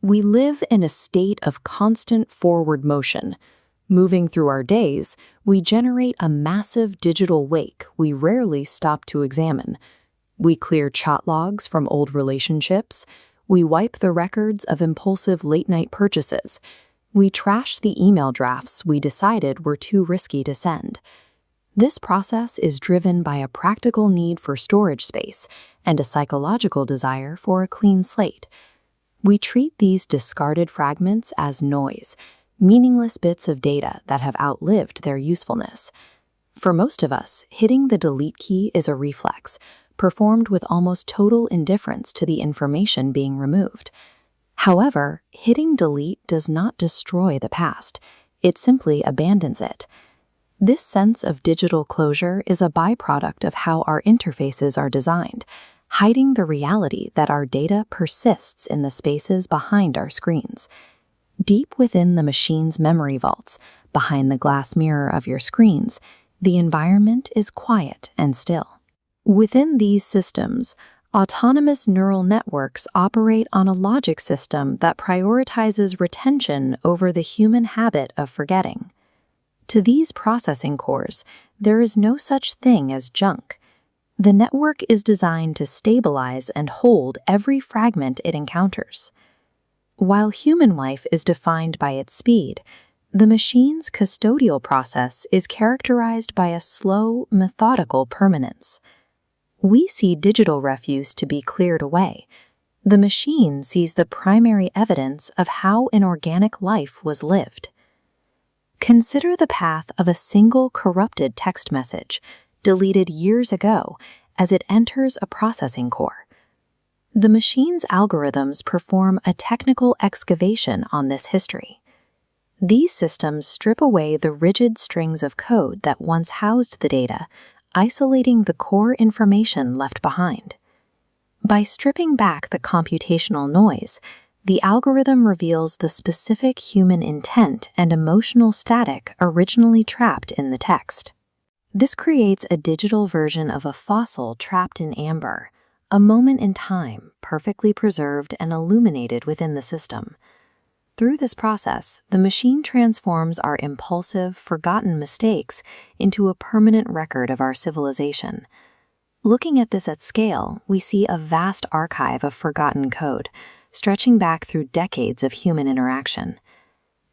We live in a state of constant forward motion. Moving through our days, we generate a massive digital wake we rarely stop to examine. We clear chat logs from old relationships. We wipe the records of impulsive late-night purchases. We trash the email drafts we decided were too risky to send. This process is driven by a practical need for storage space and a psychological desire for a clean slate. We treat these discarded fragments as noise, meaningless bits of data that have outlived their usefulness. For most of us, hitting the delete key is a reflex, performed with almost total indifference to the information being removed. However, hitting delete does not destroy the past, it simply abandons it. This sense of digital closure is a byproduct of how our interfaces are designed, hiding the reality that our data persists in the spaces behind our screens. Deep within the machine's memory vaults, behind the glass mirror of your screens, the environment is quiet and still. Within these systems, autonomous neural networks operate on a logic system that prioritizes retention over the human habit of forgetting. To these processing cores, there is no such thing as junk. The network is designed to stabilize and hold every fragment it encounters. While human life is defined by its speed, the machine's custodial process is characterized by a slow, methodical permanence. We see digital refuse to be cleared away. The machine sees the primary evidence of how an organic life was lived. Consider the path of a single corrupted text message, deleted years ago, as it enters a processing core. The machine's algorithms perform a technical excavation on this history. These systems strip away the rigid strings of code that once housed the data, isolating the core information left behind. By stripping back the computational noise, the algorithm reveals the specific human intent and emotional static originally trapped in the text. This creates a digital version of a fossil trapped in amber, a moment in time perfectly preserved and illuminated within the system. Through this process, the machine transforms our impulsive, forgotten mistakes into a permanent record of our civilization. Looking at this at scale, we see a vast archive of forgotten code, stretching back through decades of human interaction.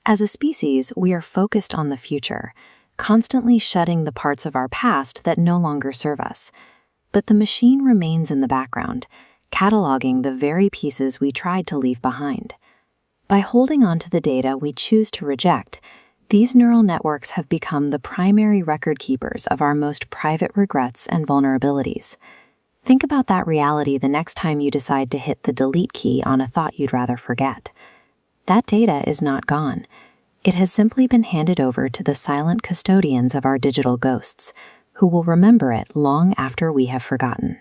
As a species, we are focused on the future, constantly shedding the parts of our past that no longer serve us. But the machine remains in the background, cataloging the very pieces we tried to leave behind. By holding on to the data we choose to reject, these neural networks have become the primary record keepers of our most private regrets and vulnerabilities. Think about that reality the next time you decide to hit the delete key on a thought you'd rather forget. That data is not gone. It has simply been handed over to the silent custodians of our digital ghosts, who will remember it long after we have forgotten.